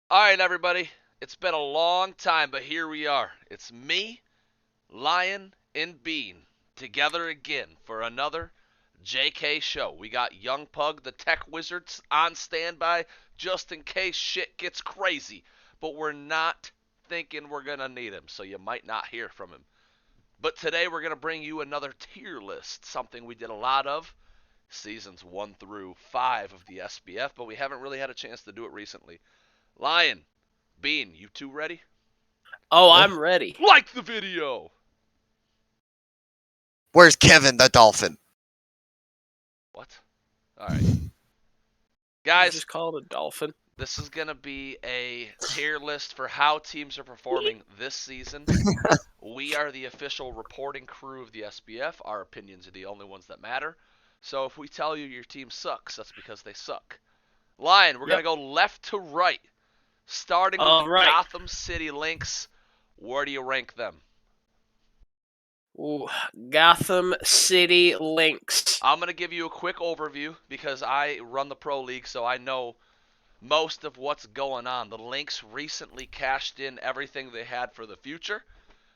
All right, everybody. It's been a long time, but here we are. It's me, Lion, and Bean together again for another JK show. We got Young Pug, the tech wizards, on standby just in case shit gets crazy. But we're not thinking we're going to need him, so you might not hear from him. But today we're going to bring you another tier list, something we did a lot of seasons 1 through 5 of the SBF, but we haven't really had a chance to do it recently. Lion, Bean, you two ready? Oh, Yeah. I'm ready. Like the video! Where's Kevin the Dolphin? What? Alright. You Guys, just called a dolphin. this is going to be a tier list for how teams are performing this season. We are the official reporting crew of the SBF. Our opinions are the only ones that matter. So if we tell you your team sucks, that's because they suck. Lion, we're going to go left to right. Starting with the Right. Gotham City Lynx. Where do you rank them? Ooh, Gotham City Lynx. I'm going to give you a quick overview because I run the Pro League, so I know most of what's going on. The Lynx recently cashed in everything they had for the future.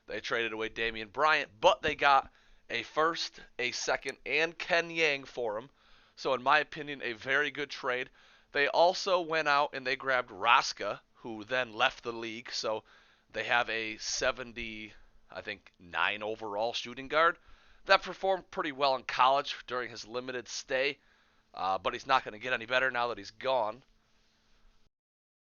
They traded away Damian Bryant, but they got a first, a second, and Ken Yang for him. So, in my opinion, a very good trade. They also went out and they grabbed Raska, who then left the league. So, they have a 70, I think, 9 overall shooting guard that performed pretty well in college during his limited stay. But he's not going to get any better now that he's gone.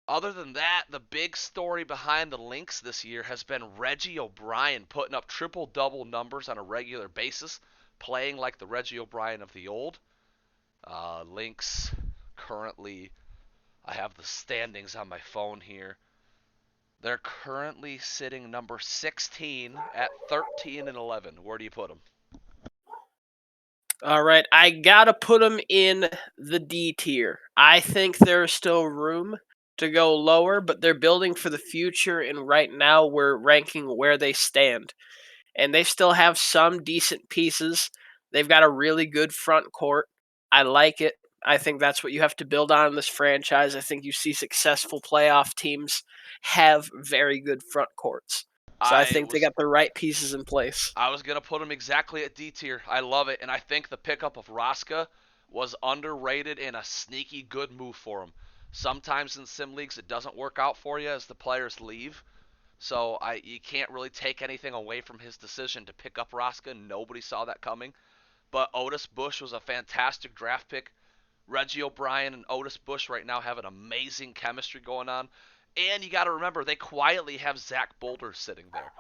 Other than that, the big story behind the Lynx this year has been Reggie O'Brien putting up triple-double numbers on a regular basis, playing like the Reggie O'Brien of the old. Lynx currently, I have the standings on my phone here. They're currently sitting number 16 at 13 and 11. Where do you put them? All right, I gotta put them in the D tier. I think there's still room to go lower, but they're building for the future, and right now we're ranking where they stand. And they still have some decent pieces. They've got a really good front court. I like it. I think that's what you have to build on in this franchise. I think you see successful playoff teams have very good front courts. So I I think they was got the right pieces in place. I was gonna put him exactly at D tier. I love it, and I think the pickup of Raska was underrated and a sneaky good move for him. Sometimes in sim leagues it doesn't work out for you as the players leave, so you can't really take anything away from his decision to pick up Raska. Nobody saw that coming, but Otis Bush was a fantastic draft pick. Reggie O'Brien and Otis Bush right now have an amazing chemistry going on. And you got to remember, they quietly have Zach Boulder sitting there.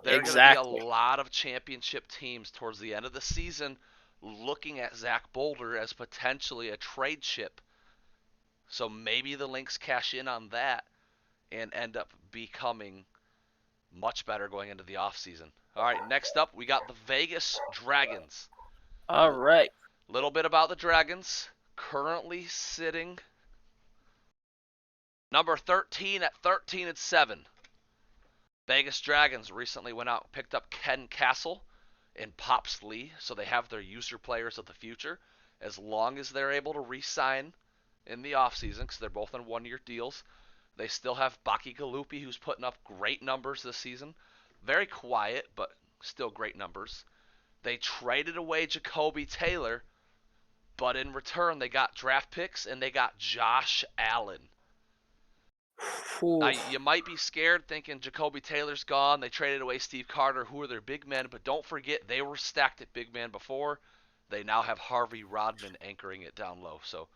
There are going to be a Exactly. lot of championship teams towards the end of the season looking at Zach Boulder as potentially a trade chip. So maybe the Lynx cash in on that and end up becoming much better going into the offseason. All right, next up, we got the Vegas Dragons. All right. Little bit about the Dragons. Currently sitting number 13 at 13 and 7. Vegas Dragons recently went out and picked up Ken Castle and Pops Lee, so they have their user players of the future. As long as they're able to re-sign in the offseason, because they're both on one-year deals, they still have Baki Galupi, who's putting up great numbers this season. Very quiet, but still great numbers. They traded away Jacoby Taylor, but in return they got draft picks and they got Josh Allen. Ooh. You might be scared thinking Jacoby Taylor's gone. They traded away Steve Carter, who are their big men, but don't forget they were stacked at big man before. They now have Harvey Rodman anchoring it down low. So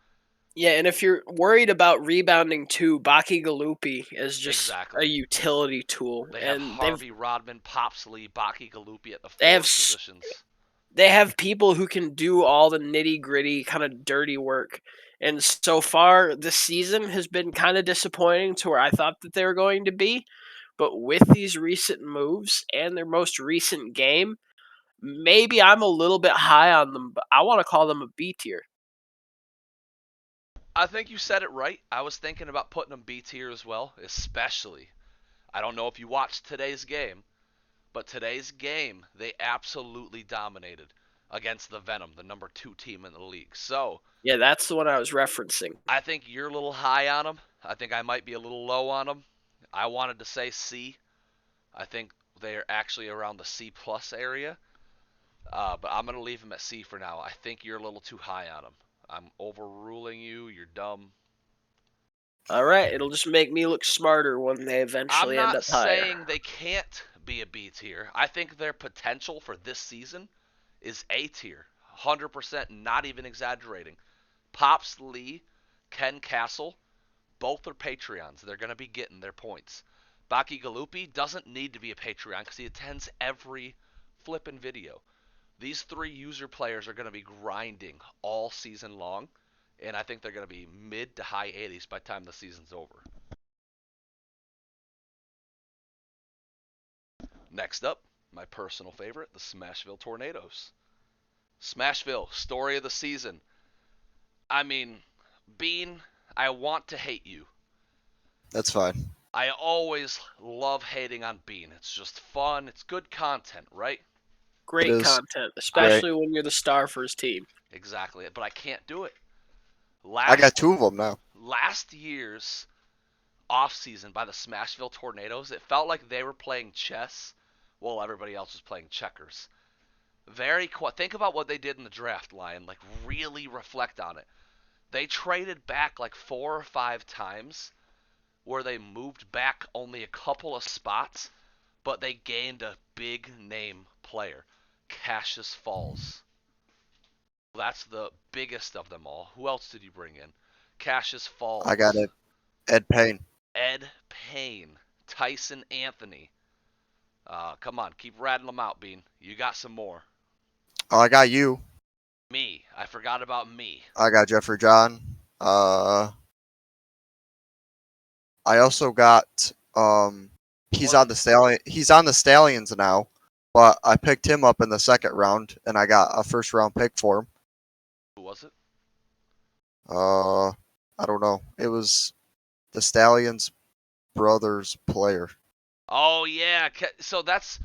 Yeah, and if you're worried about rebounding too, Baki Galupi is just a exactly, utility tool, they have and they've Harvey Rodman, Pops Lee, Baki Galupi at the they have forward positions. they have people who can do all the nitty gritty kind of dirty work. And so far, this season has been kind of disappointing to where I thought that they were going to be. But with these recent moves and their most recent game, maybe I'm a little bit high on them, but I want to call them a B tier. I think you said it right. I was thinking about putting them B tier as well, especially. I don't know if you watched today's game, but today's game, they absolutely dominated against the Venom, the number 2 team in the league. So, Yeah, that's the one I was referencing. I think you're a little high on them. I think I might be a little low on them. I wanted to say C. I think they're actually around the C plus area. But I'm going to leave them at C for now. I think you're a little too high on them. I'm overruling you. You're dumb. All right, it'll just make me look smarter when they I'm eventually end not up higher. saying they can't be a B tier. I think their potential for this season is A tier. 100%, not even exaggerating. Pops Lee, Ken Castle, both are Patreons. They're going to be getting their points. Baki Galupi doesn't need to be a Patreon because he attends every flippin' video. These three user players are going to be grinding all season long, and I think they're going to be mid to high 80s by the time the season's over. Next up, my personal favorite, the Smashville Tornadoes. Smashville, story of the season. I mean, Bean, I want to hate you. That's fine. I always love hating on Bean. It's just fun. It's good content, right? Great is content, especially when you're the star for his team. Exactly. But I can't do it. I got two of them now. Last year's offseason by the Smashville Tornadoes, it felt like they were playing chess while everybody else was playing checkers. Think about what they did in the draft, Lion. Like, really reflect on it. They traded back like 4 or 5 times where they moved back only a couple of spots, but they gained a big name player, Cassius Falls. That's the biggest of them all. Who else did you bring in? Cassius Falls. I got it. Ed Payne. Ed Payne. Tyson Anthony. Come on, keep rattling them out, Bean. You got some more. Oh, I got you. Me. I forgot about me. I got Jeffrey John. I also got he's on the Stallions now, but I picked him up in the second round and I got a first round pick for him. Who was it? I don't know. It was the Stallions brothers player. Oh yeah. So that's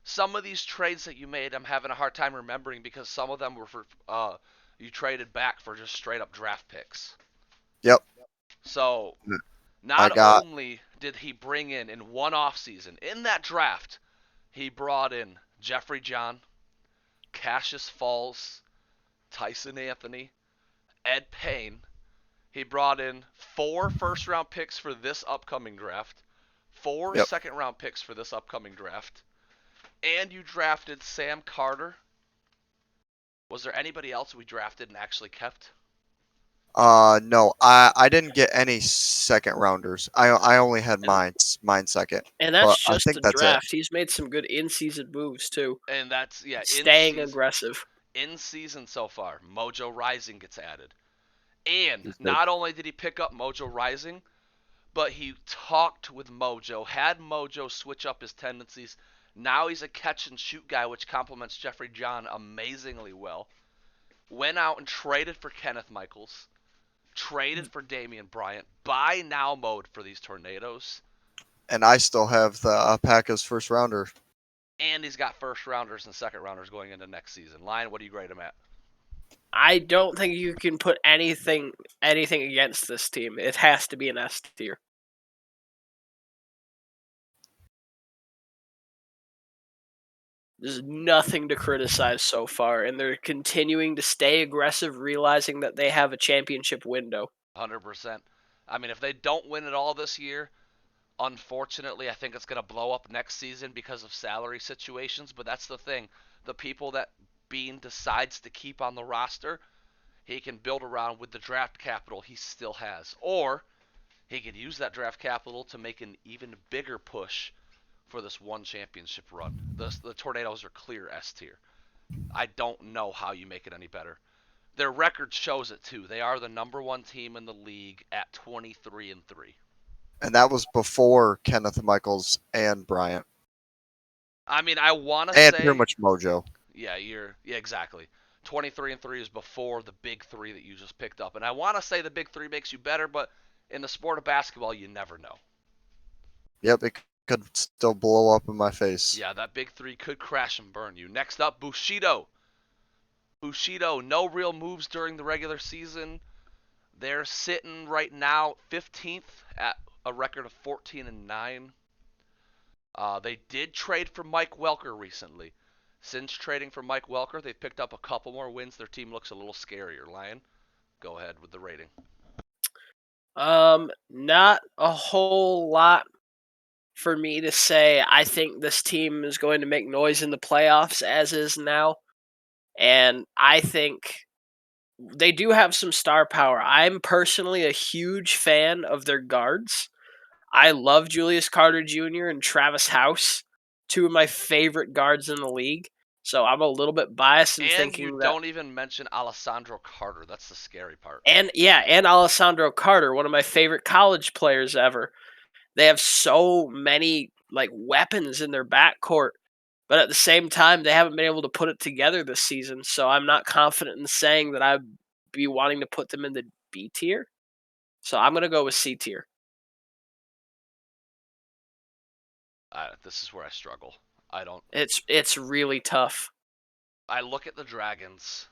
some of these trades that you made. I'm having a hard time remembering because some of them were for you traded back for just straight up draft picks. Yep. So not only did he bring in one offseason, in that draft, he brought in Jeffrey John, Cassius Falls, Tyson Anthony, Ed Payne. He brought in 4 first round picks for this upcoming draft, 4 second round picks for this upcoming draft, and you drafted Sam Carter. Was there anybody else we drafted and actually kept? No, I didn't get any second rounders. I only had mine second. And that's but just I think the that's draft. He's made some good in-season moves too. And that's staying aggressive. In season so far, Mojo Rising gets added. And not only did he pick up Mojo Rising, but he talked with Mojo, had Mojo switch up his tendencies. Now he's a catch and shoot guy, which complements Jeffrey John amazingly well. Went out and traded for Kenneth Michaels, traded for Damian Bryant, buy now mode for these Tornadoes. And I still have the Packers first rounder. And he's got first rounders and second rounders going into next season. Lion, what do you grade him at? I don't think you can put anything against this team. It has to be an S tier. There's nothing to criticize so far, and they're continuing to stay aggressive, realizing that they have a championship window. 100%. I mean, if they don't win it all this year, unfortunately, I think it's going to blow up next season because of salary situations. But that's the thing. The people that Bean decides to keep on the roster, he can build around with the draft capital he still has. Or he could use that draft capital to make an even bigger push for this one championship run. The Tornadoes are clear S tier. I don't know how you make it any better. Their record shows it too. They are the number 1 team in the league at 23-3. And that was before Kenneth Michaels and Bryant. I mean, I want to say, and pretty much Mojo. Yeah, exactly. 23-3 is before the big 3 that you just picked up. And I want to say the big 3 makes you better, but in the sport of basketball, you never know. Yep, it could still blow up in my face. Yeah, that big 3 could crash and burn you. Next up, Bushido. Bushido, no real moves during the regular season. They're sitting right now 15th at a record of 14-9. They did trade for Mike Welker recently. Since trading for Mike Welker, they've picked up a couple more wins. Their team looks a little scarier. Lion, go ahead with the rating. Not a whole lot for me to say. I think this team is going to make noise in the playoffs as is now. And I think they do have some star power. I'm personally a huge fan of their guards. I love Julius Carter Jr. and Travis House, two of my favorite guards in the league. So I'm a little bit biased in And you thinking that. don't even mention Alessandro Carter. That's the scary part. And yeah, and Alessandro Carter, one of my favorite college players ever. They have so many like weapons in their backcourt, but at the same time, they haven't been able to put it together this season. So I'm not confident in saying that I'd be wanting to put them in the B tier. So I'm gonna go with C tier. This is where I struggle. I don't. It's really tough. I look at the Dragons,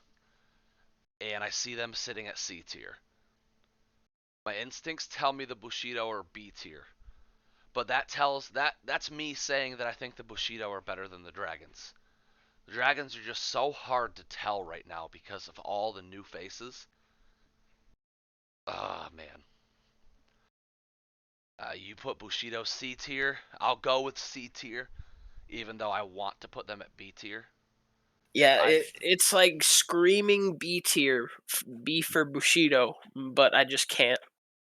and I see them sitting at C tier. My instincts tell me the Bushido are B tier, but that's me saying that I think the Bushido are better than the Dragons. The Dragons are just so hard to tell right now because of all the new faces. Ah, man. You put Bushido C tier. I'll go with C tier, even though I want to put them at B tier. Yeah, I it's like screaming B tier, B for Bushido, but I just can't.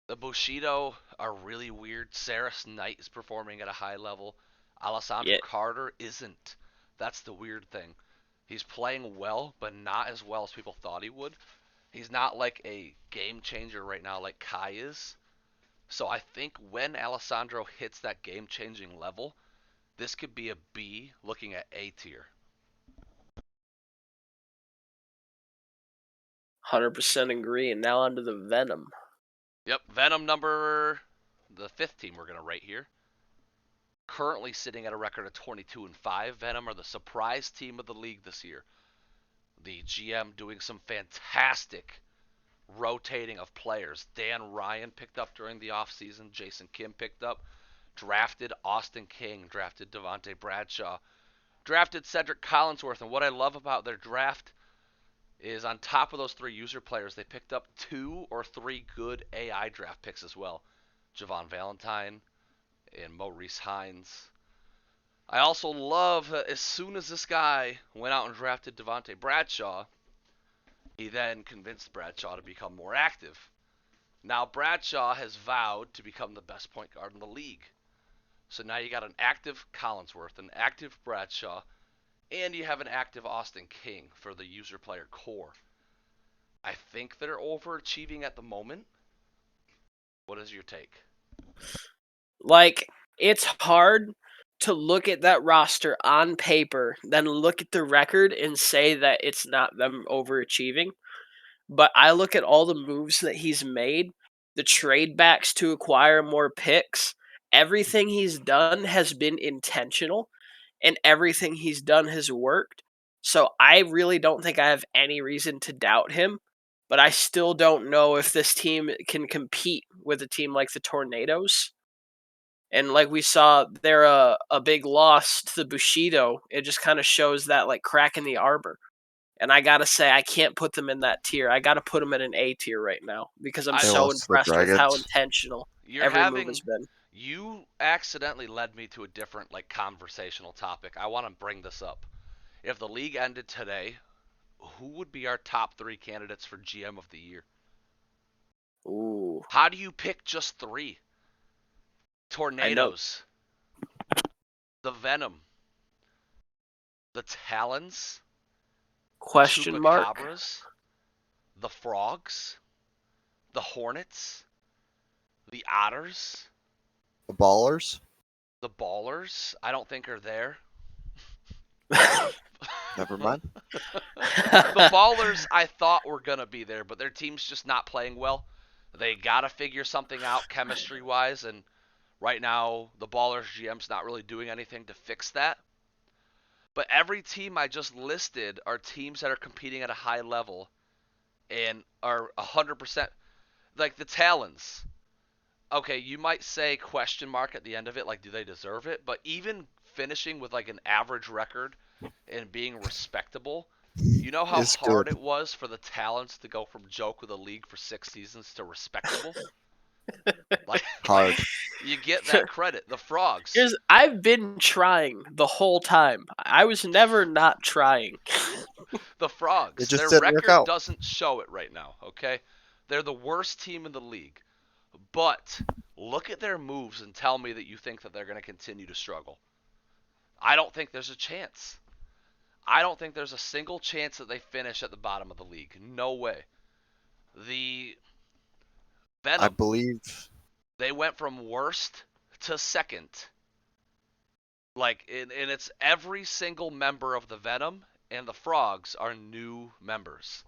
The Bushido are really weird. Saris Knight is performing at a high level. Alessandro Yeah, Carter isn't. That's the weird thing. He's playing well, but not as well as people thought he would. He's not like a game changer right now like Kai is. So I think when Alessandro hits that game changing level, this could be a B looking at A tier. 100% agree. And now onto the Venom. Yep, Venom number the fifth team we're gonna rate here. Currently sitting at a record of 22-5. Venom are the surprise team of the league this year. The GM doing some fantastic rotating of players. Dan Ryan picked up during the offseason. Jason Kim picked up. Drafted Austin King. Drafted Devontae Bradshaw. Drafted Cedric Collinsworth. And what I love about their draft is on top of those three user players, they picked up 2 or 3 good AI draft picks as well. Javon Valentine and Maurice Hines. I also love that as soon as this guy went out and drafted Devontae Bradshaw, he then convinced Bradshaw to become more active. Now Bradshaw has vowed to become the best point guard in the league. So now you got an active Collinsworth, an active Bradshaw, and you have an active Austin King for the user player core. I think they're overachieving at the moment. What is your take? Like, it's hard to look at that roster on paper, then look at the record and say that it's not them overachieving. But I look at all the moves that he's made, the trade backs to acquire more picks, everything he's done has been intentional, and everything he's done has worked. So I really don't think I have any reason to doubt him. But I still don't know if this team can compete with a team like the Tornadoes. And like we saw, they're a big loss to the Bushido. It just kind of shows that like crack in the arbor. And I gotta say, I can't put them in that tier. I gotta put them in an A tier right now because I'm I They so lost to the impressed with how Dragons. intentional You're every move has having been. you accidentally led me to a different like conversational topic. I want to bring this up. If the league ended today, who would be our top 3 candidates for GM of the year? Ooh, How do you pick just 3? I know. Tornadoes, the Venom, the Talons, the Question mark? Chupacabras, the Frogs, the Hornets, the Otters, The Ballers. the Ballers. I don't think are there. Never mind. The Ballers I thought were gonna be there, but their team's just not playing well. They gotta figure something out chemistry wise, and right now the Ballers GM's not really doing anything to fix that. But every team I just listed are teams that are competing at a high level and are 100%. like the Talons. Okay, you might say question mark at the end of it, like do they deserve it? But even finishing with like an average record and being respectable, you know how It's hard good. it was for the Talons to go from joke of the league for 6 seasons to respectable? Like Hard. you get that credit. The Frogs. Here's I've been trying the whole time. I was never not trying. The It Frogs. just Their didn't work record out. doesn't show it right now, okay? They're the worst team in the league. But look at their moves and tell me that you think that they're going to continue to struggle. I don't think there's a chance. I don't think there's a single chance that they finish at the bottom of the league. No way. The I Venom, believe. they went from worst to second. Like, and it's every single member of the Venom and the Frogs are new members.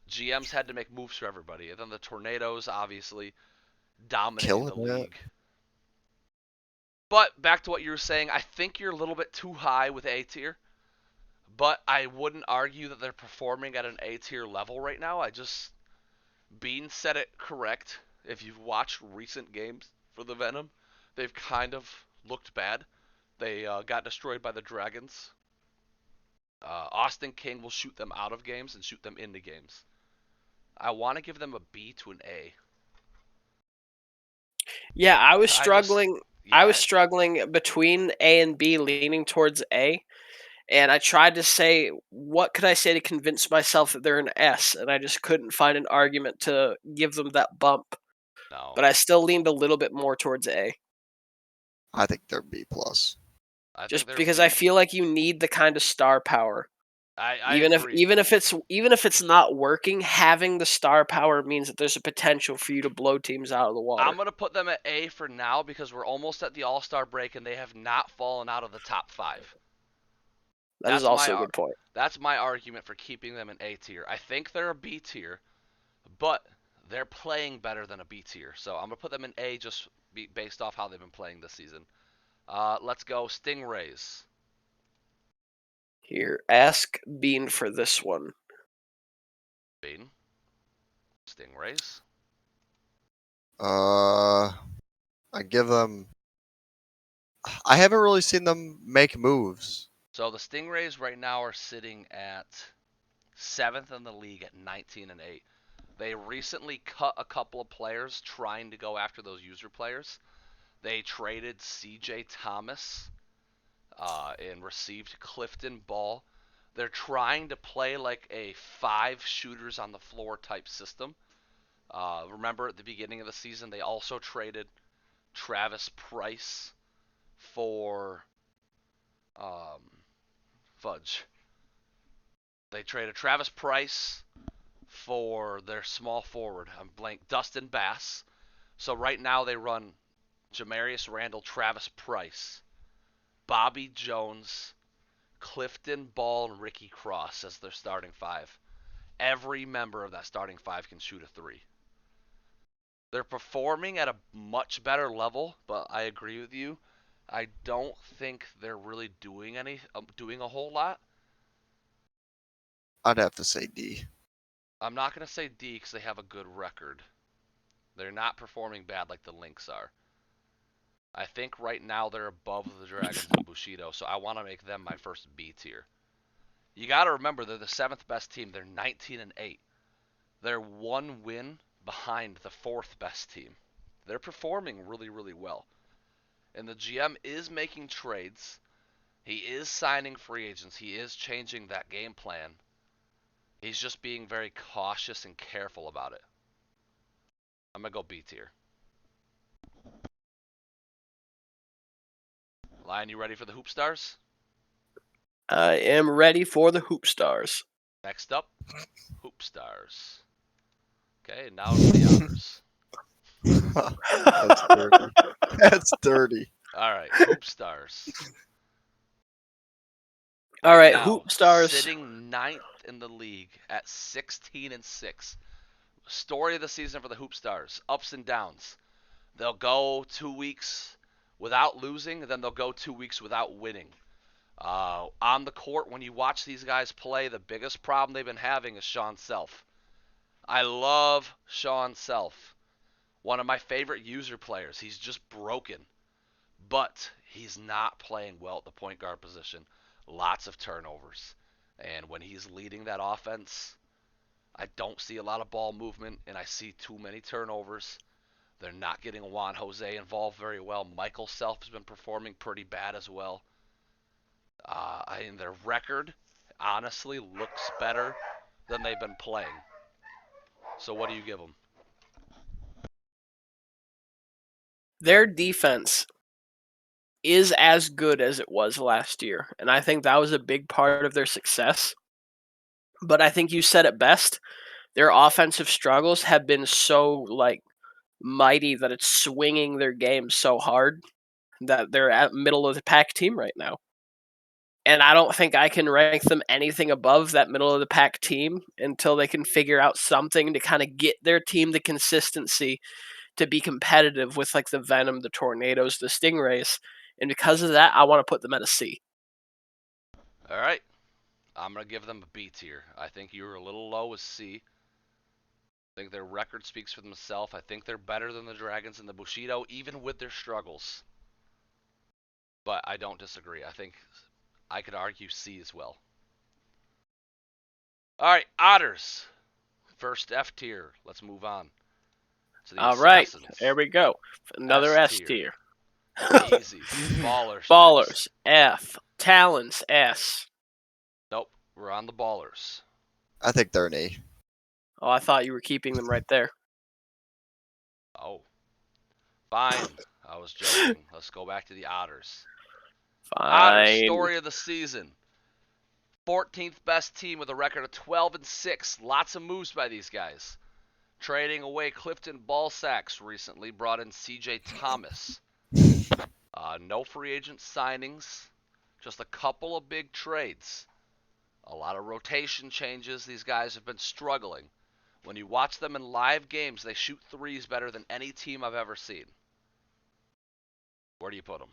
GMs had to make moves for everybody. And then the Tornadoes, obviously, dominating Killing the it. league. But back to what you were saying, I think you're a little bit too high with A tier. But I wouldn't argue that they're performing at an A tier level right now. Bean said it correct. If you've watched recent games for the Venom, they've kind of looked bad. They got destroyed by the Dragons. Austin King will shoot them out of games and shoot them into games. I want to give them a B to an A. Yeah, I was I just, struggling. I was yeah, struggling between A and B, leaning towards A. And I tried to say, what could I say to convince myself that they're an S? And I just couldn't find an argument to give them that bump. no. But I still leaned a little bit more towards A, I think they're B plus. I think just they're because I B. feel like you need the kind of star power. I Even if agree. even if it's even if it's not working, having the star power means that there's a potential for you to blow teams out of the I'm water. going to put them at A for now because we're almost at the All Star break and they have not fallen out of the top five. That is That's my also a good point. that's my argument for keeping them in A tier. I think they're a B tier, but they're playing better than a B tier. So I'm gonna put them in A just based off how they've been playing this season. Let's go Stingrays. Here, ask Bean for this one. Bean. Stingrays. I give them. I haven't really seen them make moves. So the Stingrays right now are sitting at seventh in the league at 19-8. They recently cut a couple of players trying to go after those user players. They traded C.J. Thomas and received Clifton Ball. They're trying to play like a 5 shooters on the floor type system. Remember at the beginning of the season, they also traded Travis Price for um, Fudge. They traded Travis Price for their small forward. I'm blank. Dustin Bass. So right now they run Jamarius Randall, Travis Price, Bobby Jones, Clifton Ball, and Ricky Cross as their starting five. Every member of that starting five can shoot a three. They're performing at a much better level, but I agree with you. I don't think they're really doing a whole lot. I'd have to say D. I'm not gonna say D because they have a good record. They're not performing bad like the Lynx are. I think right now they're above the Dragons and Bushido, so I want to make them my first B tier. You got to remember they're the seventh best team. They're 19-8. They're one win behind the fourth best team. They're performing really, really well. And the GM is making trades. He is signing free agents. He is changing that game plan. He's just being very cautious and careful about it. I'm going to go B tier. Lion, you ready for the Hoop Stars? I am ready for the Hoop Stars. Next up, Hoop Stars. Okay, now for the honors. That's dirty. That's dirty. All right, Hoop Stars. All right, Now, Hoop Stars. sitting ninth in the league at 16-6. Story of the season for the Hoop Stars. Ups and downs. They'll go 2 weeks without losing, then they'll go 2 weeks without winning. On the court, when you watch these guys play, the biggest problem they've been having is Sean Self. I love Sean Self. One of my favorite user players. He's just broken. But he's not playing well at the point guard position. Lots of turnovers. And when he's leading that offense, I don't see a lot of ball movement, and I see too many turnovers. They're not getting Juan Jose involved very well. Michael Self has been performing pretty bad as well. Their record honestly looks better than they've been playing. So what do you give them? Their defense is as good as it was last year, and I think that was a big part of their success. But I think you said it best. Their offensive struggles have been so mighty that it's swinging their game so hard that they're at middle of the pack team right now. And I don't think I can rank them anything above that middle of the pack team until they can figure out something to kind of get their team the consistency to be competitive with the Venom, the Tornadoes, the Stingrays. And because of that, I want to put them at a C. All right. I'm going to give them a B tier. I think you were a little low with C. I think their record speaks for themselves. I think they're better than the Dragons and the Bushido, even with their struggles. But I don't disagree. I think I could argue C as well. All right, Otters. First F tier. Let's move on to the All right, Assassins. there we go. Another S tier. Easy. Ballers. Ballers, Next. F. Talons, S. Nope, we're on the Ballers. I think they're an A. Oh, I thought you were keeping them right there. Oh. Fine. I was joking. Let's go back to the Otters. Otters, Fine. story of the season. 14th best team with a record of 12-6. Lots of moves by these guys. Trading away Clifton Ballsacks recently, brought in C.J. Thomas. No free agent signings, just a couple of big trades. A lot of rotation changes. These guys have been struggling. When you watch them in live games, they shoot threes better than any team I've ever seen. Where do you put them?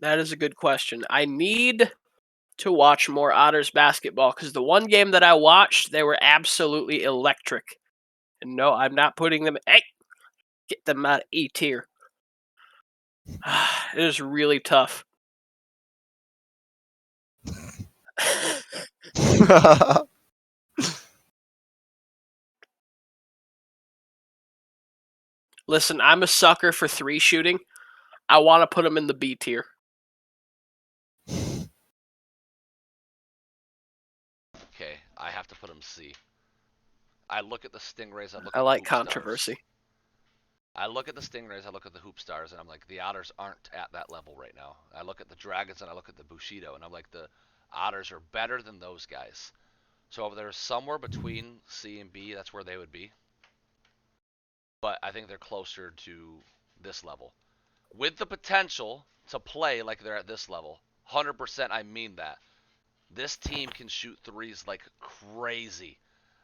That is a good question. I need to watch more Otters basketball because the one game that I watched, they were absolutely electric. And no, I'm not putting them. Hey, get them out of E tier. It is really tough. Listen, I'm a sucker for three shooting. I want to put them in the B tier. Okay, I have to put them C. I look at the Stingrays. I like controversy. I look at the Stingrays, I look at the Hoop Stars, and I'm like, the Otters aren't at that level right now. I look at the Dragons and I look at the Bushido, and I'm like, the Otters are better than those guys. So if they're somewhere between C and B, that's where they would be. But I think they're closer to this level. With the potential to play like they're at this level. 100% I mean that. This team can shoot threes like crazy.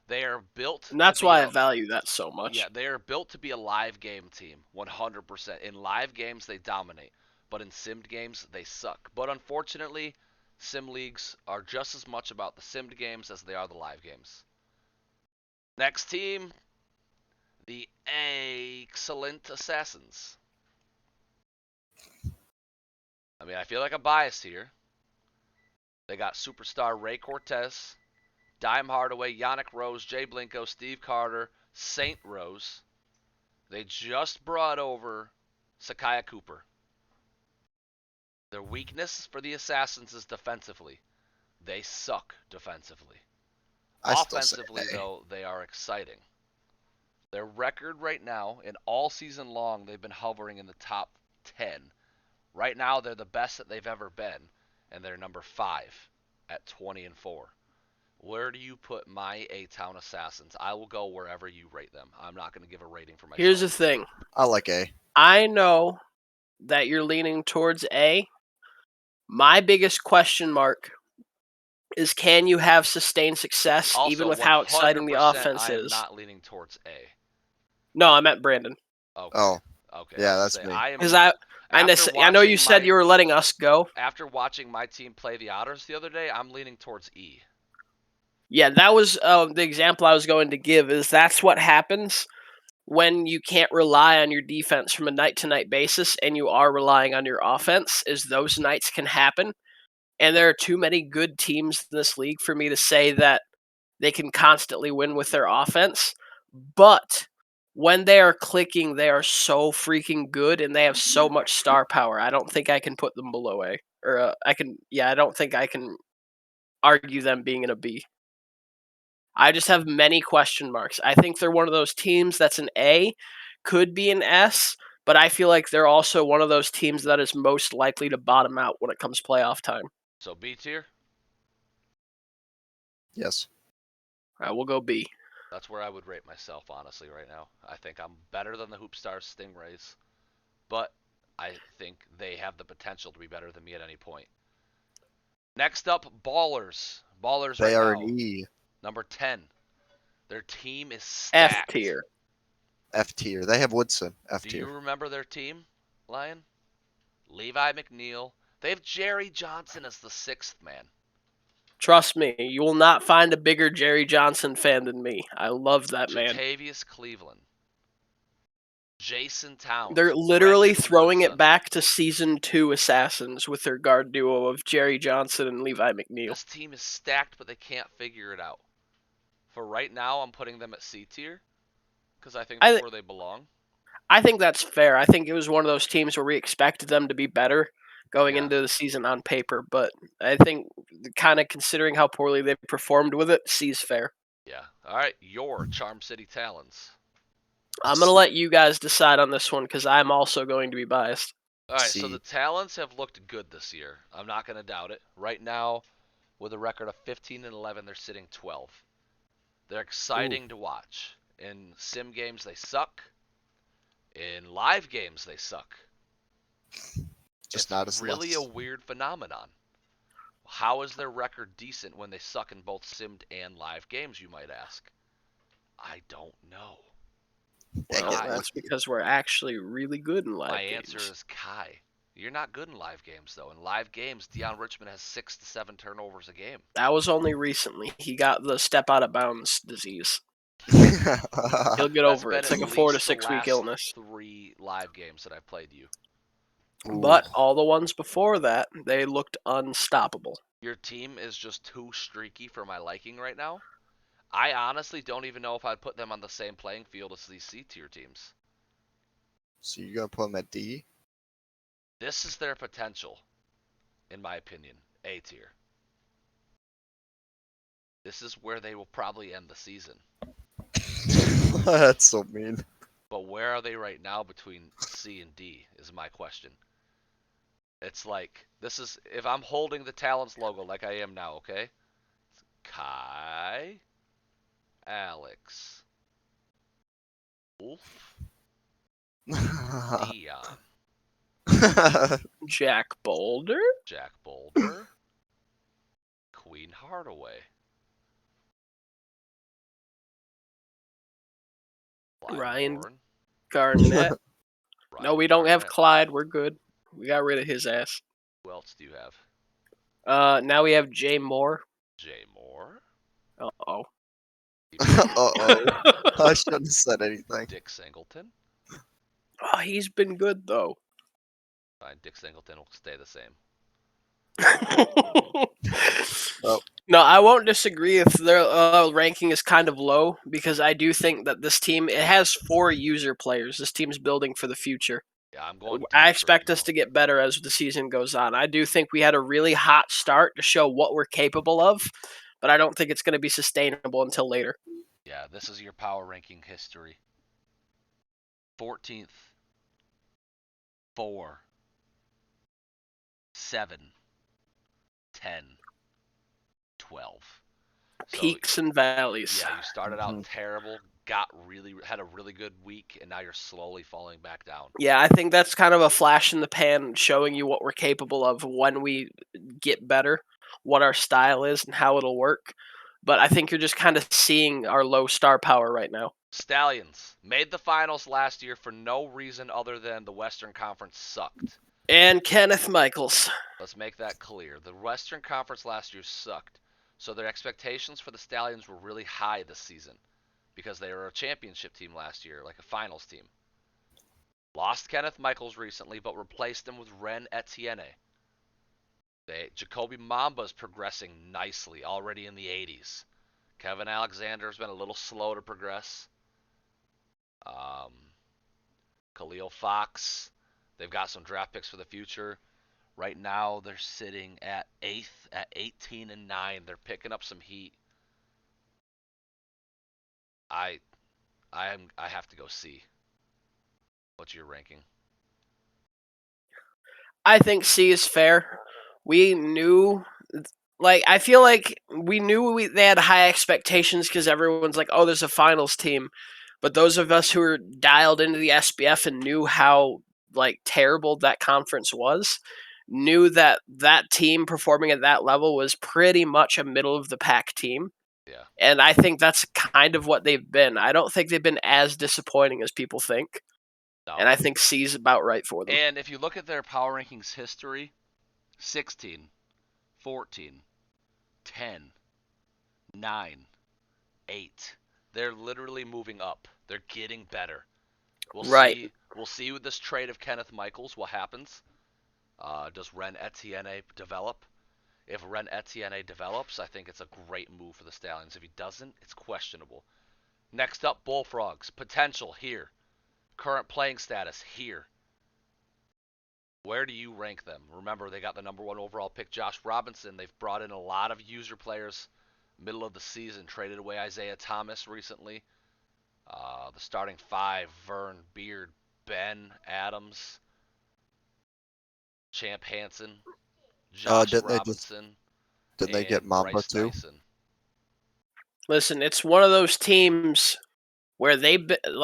They are built. And that's why I value that so much. Yeah, they are built to be a live game team, 100%. In live games, they dominate, but in simmed games, they suck. But unfortunately, sim leagues are just as much about the simmed games as they are the live games. Next team, the excellent Assassins. I mean, I feel like I'm biased here. They got superstar Ray Cortez, Dime Hardaway, Yannick Rose, Jay Blinko, Steve Carter, St. Rose. They just brought over Sakaya Cooper. Their weakness for the Assassins is defensively. They suck defensively. Offensively, though, they are exciting. Their record right now, and all season long, they've been hovering in the top 10. Right now, they're the best that they've ever been, and they're number 5 at 20-4. Where do you put my A-Town Assassins? I will go wherever you rate them. I'm not going to give a rating for myself. Here's the thing. I like A. I know that you're leaning towards A. My biggest question mark is, can you have sustained success also, even with how exciting the offense I am is? not leaning towards A. No, I meant Brandon. Okay. Oh. Okay. Yeah, that's me. Because I know you said you were letting us go. After watching my team play the Otters the other day, I'm leaning towards E. Yeah, that was the example I was going to give. Is that's what happens when you can't rely on your defense from a night-to-night basis, and you are relying on your offense. Is those nights can happen, and there are too many good teams in this league for me to say that they can constantly win with their offense. But when they are clicking, they are so freaking good, and they have so much star power. I don't think I can put them below A, or I can. Yeah, I don't think I can argue them being in a B. I just have many question marks. I think they're one of those teams that's an A, could be an S, but I feel like they're also one of those teams that is most likely to bottom out when it comes playoff time. So B tier? Yes. All right, we'll go B. That's where I would rate myself, honestly, right now. I think I'm better than the Hoop Stars Stingrays, but I think they have the potential to be better than me at any point. Next up, Ballers. Ballers They right are now. an E. Number 10. Their team is F stacked. tier. F tier. They have Woodson. F Do you tier. remember their team, Lion? Levi McNeil. They have Jerry Johnson as the 6th man. Trust me, you will not find a bigger Jerry Johnson fan than me. I love that man. Jatavius Cleveland. Jason Towns. They're literally Brendan throwing Woodson. it back to season 2 Assassins with their guard duo of Jerry Johnson and Levi McNeil. This team is stacked, but they can't figure it out. For right now, I'm putting them at C tier because I think that's where they belong. I think that's fair. I think it was one of those teams where we expected them to be better going into the season on paper, but I think kind of considering how poorly they performed with it, C's fair. Yeah. All right. Your Charm City Talons. I'm going to let you guys decide on this one because I'm also going to be biased. All right. C. So the Talons have looked good this year. I'm not going to doubt it. Right now, with a record of 15-11, they're sitting 12. They're exciting to watch. In sim games, they suck. In live games, they suck. Just it's not as really less. a weird phenomenon. How is their record decent when they suck in both simmed and live games, you might ask? I don't know. Well, that's because we're actually really good in live games. My answer is Kai. You're not good in live games, though. In live games, Deion Richmond has 6 to 7 turnovers a game. That was only recently. He got the step out of bounds disease. He'll get over it. It's like a 4 to 6 week illness. 3 live games that I've played you. But all the ones before that, they looked unstoppable. Your team is just too streaky for my liking right now. I honestly don't even know if I'd put them on the same playing field as these C tier teams. So you're gonna put them at D? This is their potential, in my opinion. A tier. This is where they will probably end the season. That's so mean. But where are they right now between C and D is my question. It's like, this is, if I'm holding the Talons logo like I am now, okay? It's Kai, Alex, Wolf, Dion, Jack Boulder, Jack Boulder, Queen Hardaway, Ryan Warren, Garnett. No, we don't have Garnett. Clyde. We're good. We got rid of his ass. Who else do you have? Now we have Jay Moore. Jay Moore. Uh-oh. I shouldn't have said anything. Dick Singleton. Oh, he's been good, though. Fine, Dick Singleton will stay the same. No, I won't disagree if their ranking is kind of low because I do think that this team, it has 4 user players. This team's building for the future. Yeah, I'm going. I expect us to get better as the season goes on. I do think we had a really hot start to show what we're capable of, but I don't think it's going to be sustainable until later. Yeah, this is your power ranking history. 14th. 4. 7. 10. 12. Peaks and valleys. Yeah, you started out terrible, had a really good week, and now you're slowly falling back down. Yeah, I think that's kind of a flash in the pan showing you what we're capable of when we get better, what our style is, and how it'll work. But I think you're just kind of seeing our low star power right now. Stallions made the finals last year for no reason other than the Western Conference sucked. And Kenneth Michaels. Let's make that clear. The Western Conference last year sucked. So their expectations for the Stallions were really high this season because they were a championship team last year, like a finals team. Lost Kenneth Michaels recently, but replaced him with Ren Etienne. Jacoby Mamba's progressing nicely, already in the 80s. Kevin Alexander's been a little slow to progress. Um, Khalil Fox. They've got some draft picks for the future. Right now, they're sitting at 8th at 18-9. They're picking up some heat. I I have to go C. What's your ranking? I think C is fair. We knew, I feel like we knew they had high expectations because everyone's like, oh, there's a finals team. But those of us who were dialed into the SBF and knew how terrible that conference was, knew that that team performing at that level was pretty much a middle of the pack team. Yeah. And I think that's kind of what they've been. I don't think they've been as disappointing as people think. No. And I think C is about right for them. And if you look at their power rankings history, 16, 14, 10, 9, 8. They're literally moving up. They're getting better. We'll Right. see. We'll see with this trade of Kenneth Michaels what happens. Does Ren Etienne develop? If Ren Etienne develops, I think it's a great move for the Stallions. If he doesn't, it's questionable. Next up, Bullfrogs. Potential here. Current playing status here. Where do you rank them? Remember, they got the number 1 overall pick, Josh Robinson. They've brought in a lot of user players middle of the season. Traded away Isaiah Thomas recently. The starting 5, Vern, Beard, Ben, Adams, Champ Hansen, Josh Robinson, didn't they get and Mamba Bryce too? Dyson. Listen, it's one of those teams where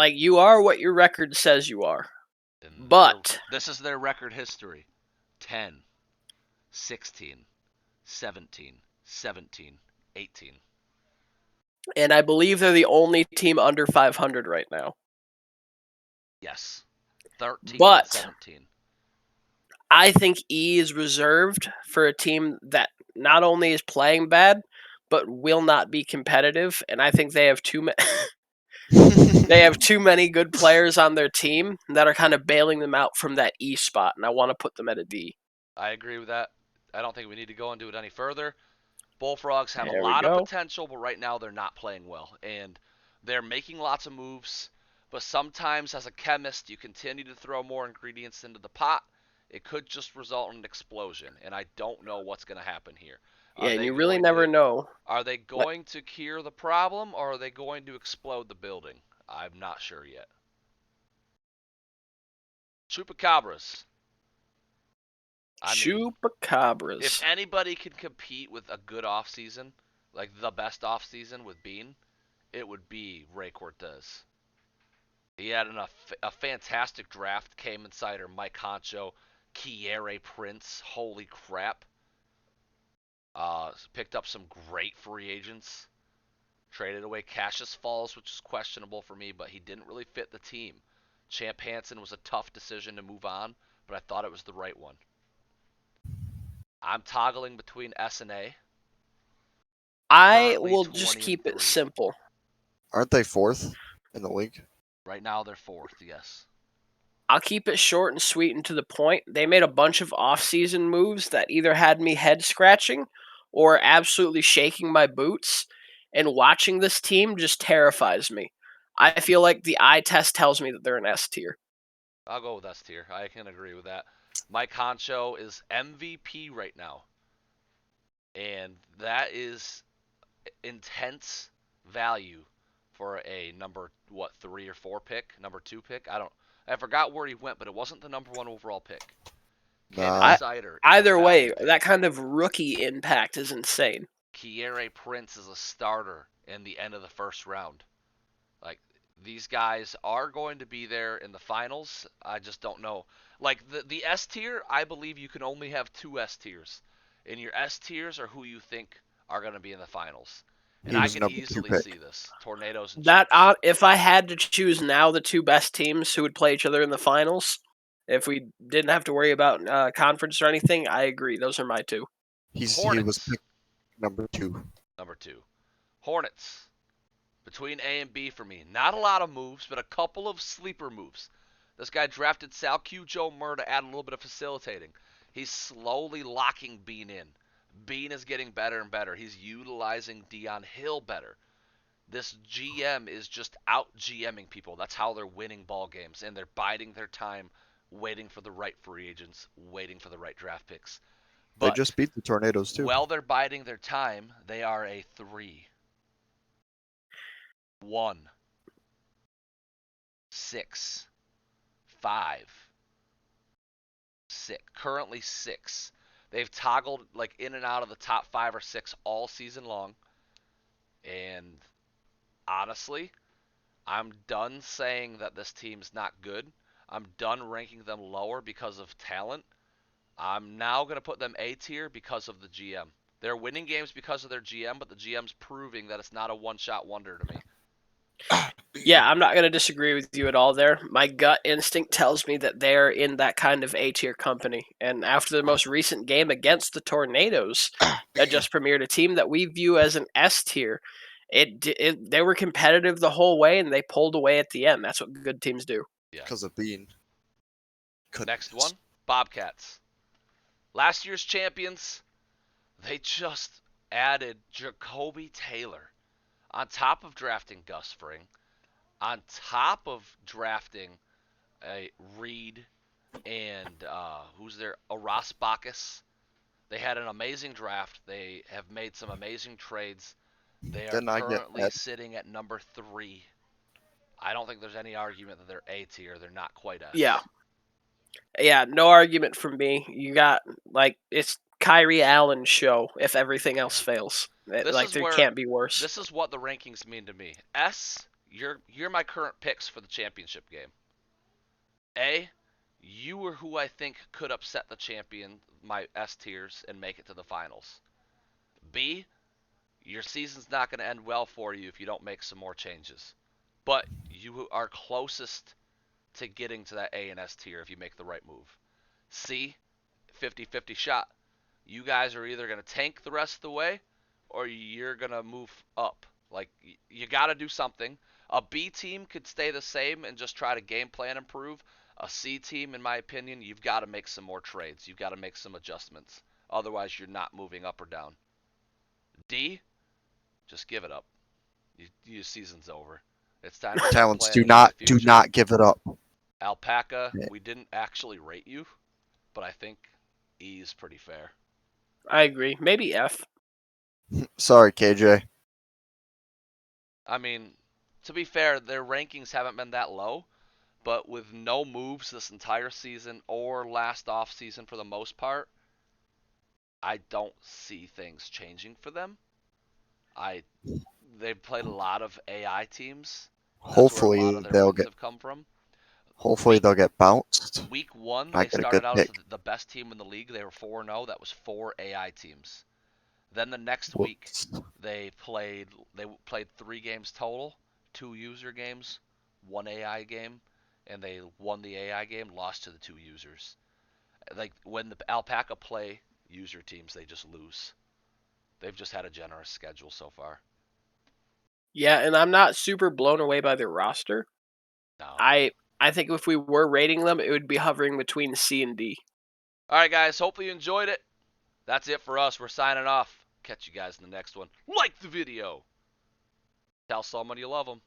you are what your record says you are. And But this is their record history. 10, 16, 17, 17, 18. and I believe they're the only team under 500 right now. Yes. 13 But and 17. I think E is reserved for a team that not only is playing bad, but will not be competitive. And I think they have they have too many good players on their team that are kind of bailing them out from that E spot, and I want to put them at a D. I agree with that. I don't think we need to go into it any further. Bullfrogs have a There we lot of go. potential, but right now they're not playing well. And they're making lots of moves, but sometimes as a chemist, you continue to throw more ingredients into the pot. It could just result in an explosion, and I don't know what's going to happen here. Yeah, and you really never know. Are they going to cure the problem, or are they going to explode the building? I'm not sure yet. Chupacabras. Chupacabras. If anybody can compete with a good offseason, like the best offseason with Bean, it would be Ray Cortez. He had a fantastic draft. Came Insider, Mike Honcho, Kiere Prince. Holy crap. Picked up some great free agents. Traded away Cassius Falls, which is questionable for me, but he didn't really fit the team. Champ Hansen was a tough decision to move on, but I thought it was the right one. I'm toggling between S and A. I will just keep it simple. Aren't they 4th in the league? Right now they're 4th, yes. I'll keep it short and sweet and to the point. They made a bunch of off-season moves that either had me head scratching or absolutely shaking my boots. And watching this team just terrifies me. I feel like the eye test tells me that they're an S tier. I'll go with S tier. I can agree with that. Mike Honcho is MVP right now. And that is intense value for a number 3 or 4 pick, number 2 pick. I forgot where he went, but it wasn't the number 1 overall pick. Nah. Either way, that kind of rookie impact is insane. Kiere Prince is a starter in the end of the first round. Like, these guys are going to be there in the finals. I just don't know. Like, the S tier, I believe you can only have 2 S tiers. And your S tiers are who you think are going to be in the finals. And I can easily see this. Tornadoes and Chiefs. If I had to choose now the 2 best teams who would play each other in the finals, if we didn't have to worry about conference or anything, I agree. Those are my 2. He was picked number 2. Number 2. Hornets. Between A and B for me. Not a lot of moves, but a couple of sleeper moves. This guy drafted Sal Q. Joe Murr to add a little bit of facilitating. He's slowly locking Bean in. Bean is getting better and better. He's utilizing Dion Hill better. This GM is just out GMing people. That's how they're winning ball games, and they're biding their time, waiting for the right free agents, waiting for the right draft picks. They But just beat the Tornadoes too. while they're biding their time, they are a 3, 1, 6, 5, 6. Currently 6. They've toggled like in and out of the top 5 or 6 all season long. And honestly, I'm done saying that this team's not good. I'm done ranking them lower because of talent. I'm now going to put them A tier because of the GM. They're winning games because of their GM, but the GM's proving that it's not a one-shot wonder to me. Yeah, I'm not going to disagree with you at all there. My gut instinct tells me that they're in that kind of A-tier company. And after the most recent game against the Tornadoes that just premiered, a team that we view as an S-tier, they were competitive the whole way, and they pulled away at the end. That's what good teams do. Yeah. Because of Bean. Next one, Bobcats. Last year's champions, they just added Jacoby Taylor on top of drafting Gus Fring, on top of drafting a Reed and who's there? Aras Bacchus. They had an amazing draft. They have made some amazing trades. They are Didn't I get currently that? sitting at number 3. I don't think there's any argument that they're A tier. They're not quite S. Yeah, no argument from me. You got, it's Kyrie Allen's show if everything else fails. There can't be worse. This is what the rankings mean to me. S, you're my current picks for the championship game. A, you were who I think could upset the champion, my S tiers, and make it to the finals. B, your season's not going to end well for you if you don't make some more changes. But you are closest to getting to that A and S tier if you make the right move. C, 50-50 shot. You guys are either going to tank the rest of the way or you're going to move up. Like, you got to do something. A B team could stay the same and just try to game plan improve. A C team, in my opinion, you've got to make some more trades. You've got to make some adjustments. Otherwise, you're not moving up or down. D, just give it up. Your season's over. It's time to Talents, plan do for the not future. give it up. Alpaca, Yeah. we didn't actually rate you, but I think E is pretty fair. I agree. Maybe F. Sorry, KJ. I mean, to be fair, their rankings haven't been that low, but with no moves this entire season or last off season for the most part, I don't see things changing for them. They've played a lot of AI teams. That's Hopefully where a lot of their they'll wins get. have come from. Hopefully they'll get bounced. Week 1, I they get a started good out as pick. the best team in the league. They were 4-0. That was 4 AI teams. Then the next week, Whoops. they played 3 games total, 2 user games, 1 AI game, and they won the AI game, lost to the 2 users. Like, when the Alpaca play user teams, they just lose. They've just had a generous schedule so far. Yeah, and I'm not super blown away by their roster. No. I think if we were rating them, it would be hovering between C and D. All right, guys. Hopefully you enjoyed it. That's it for us. We're signing off. Catch you guys in the next one. Like the video. Tell someone you love them.